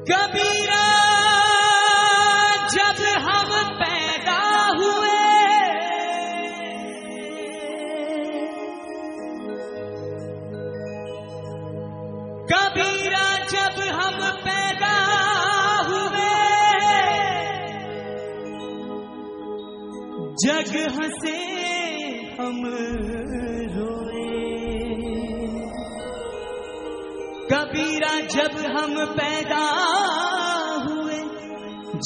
कबीरा जब हम पैदा हुए, कबीरा जब हम पैदा हुए, जग हंसे हम रोए। कबीरा जब हम पैदा हुए,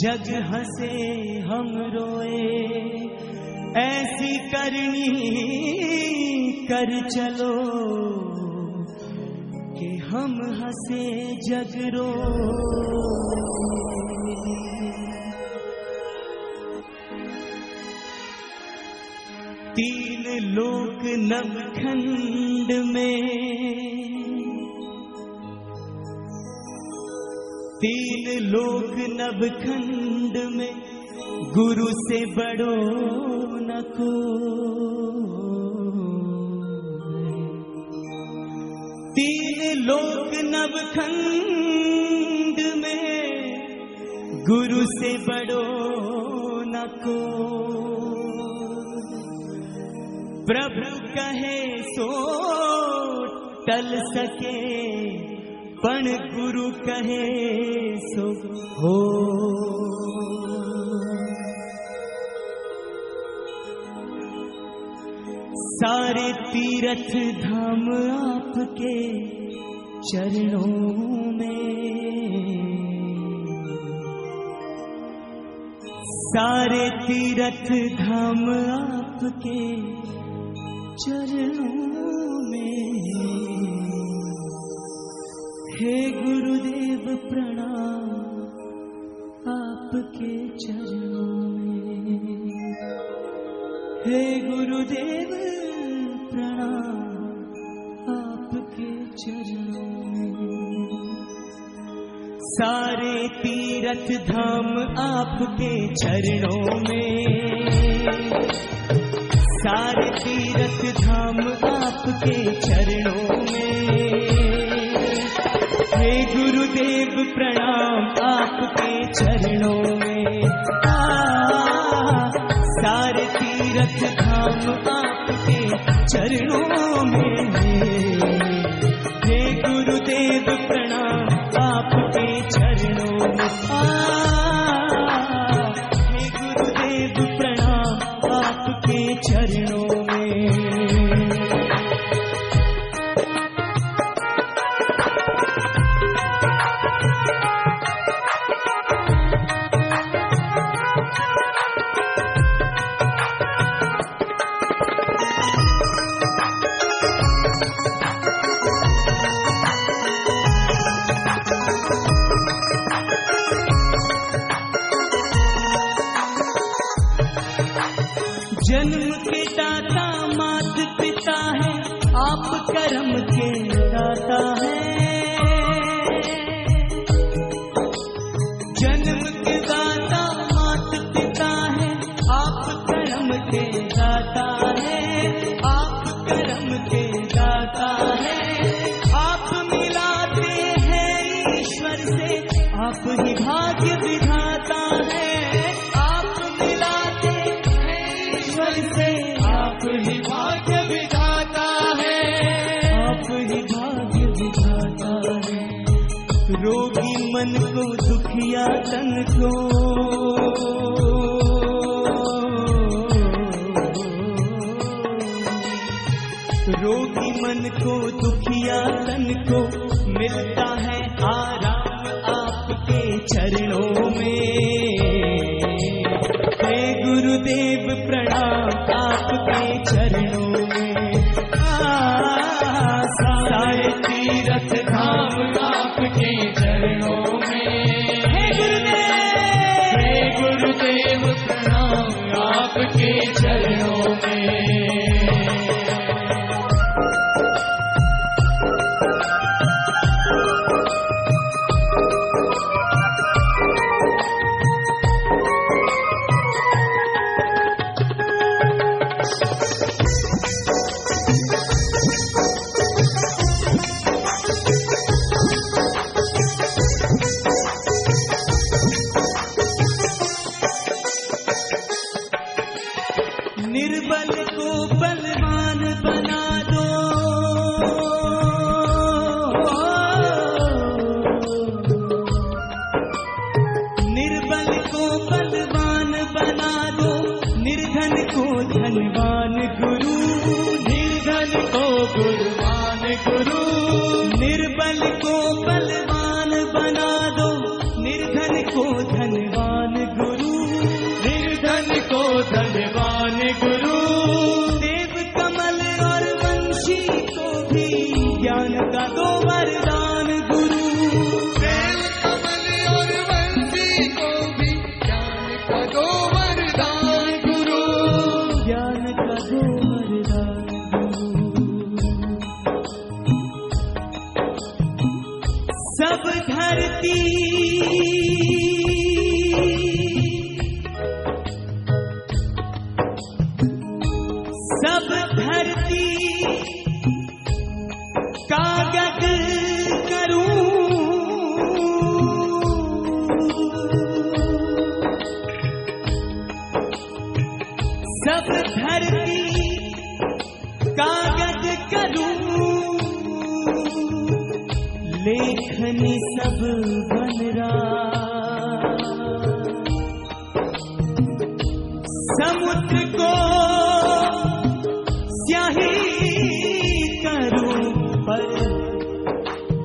जग हंसे हम रोए। ऐसी करनी कर चलो कि हम हंसे जग रोए। तीन लोक नवखंड में, तीन लोक नवखंड में, गुरु से बड़ो न कोई। तीन लोक नवखंड में, गुरु से बड़ो न कोई। प्रभु कहे सो टल सके, पण गुरु कहे सो हो। सारे तीर्थ धाम आपके चरणों में, सारे तीर्थ धाम आपके चरणों में। हे गुरुदेव प्रणाम आपके चरणों में। हे गुरुदेव प्रणाम आपके चरणों में। सारे तीर्थ धाम आपके चरणों में, सारे तीर्थ धाम आपके चरणों में। हे गुरुदेव प्रणाम आपके चरणों में। सारे तीर्थ धाम आपके चरणों में। हे गुरुदेव प्रणाम आपके चरणों में। हे गुरुदेव प्रणाम आपके चरणों में। जन्म के दाता मात पिता है, आप कर्म के दाता है। जन्म के दाता मात पिता है, आप कर्म के दाता है। आप कर्म के दाता है। आप मिलाते हैं ईश्वर से, आप ही भाग्य विधाता है। आप ही भाग्य विधाता है। आप ही भाग्य विधाता है। रोगी मन को दुखिया तन को, रोगी मन को दुखिया तन को मिलता है आराम आपके चरणों में। हे गुरुदेव प्रणाम आपके चरणों में। सारे तीर्थ धाम आपके चरणों में। हे गुरुदेव प्रणाम आपके चरणों में। निर्बल को बलवान बना दो, निर्धन को धनवान गुरु, निर्धन को धनवान गुरु। देव कमल और वंशी को भी ज्ञान का दो वरदान गुरु, देव कमल और वंशी को भी ज्ञान का दो वरदान गुरु, ज्ञान का दो वरदान गुरु। सब धरती कागज करूं, सब धरती कागज करूं, लेखनी सब बन रहा। समुद्र को स्याही करूं, पर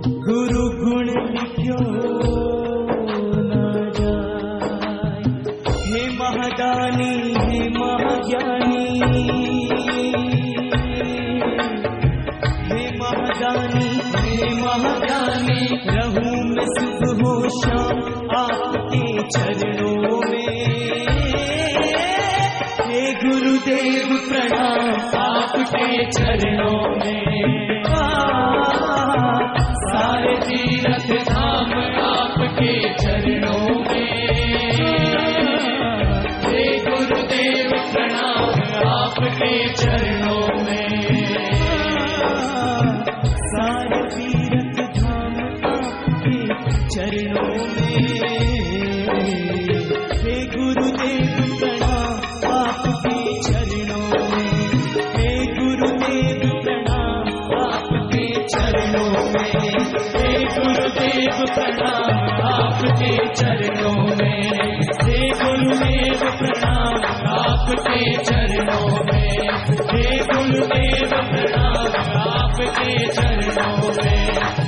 गुरु गुण लिखो न जाए। हे महादानी, हे महाज्ञानी, हे महादानी, हे महादानी, रहूं मैं सुबह हो शाम आपके चरणों में। हे गुरुदेव प्रणाम आपके चरणों में। सारे तीर्थ धाम आपके चरणों में। हे गुरुदेव प्रणाम आपके चरणों में। सारे तीर्थ धाम आपके चरणों में। हे गुरुदेव प्रणाम आपके चरणों में। हे गुरुदेव प्रणाम आपके चरणों में। हे गुरुदेव प्रणाम आपके चरणों में। हे गुरुदेव प्रणाम आपके चरणों में। हे गुरुदेव प्रणाम आपके चरणों में।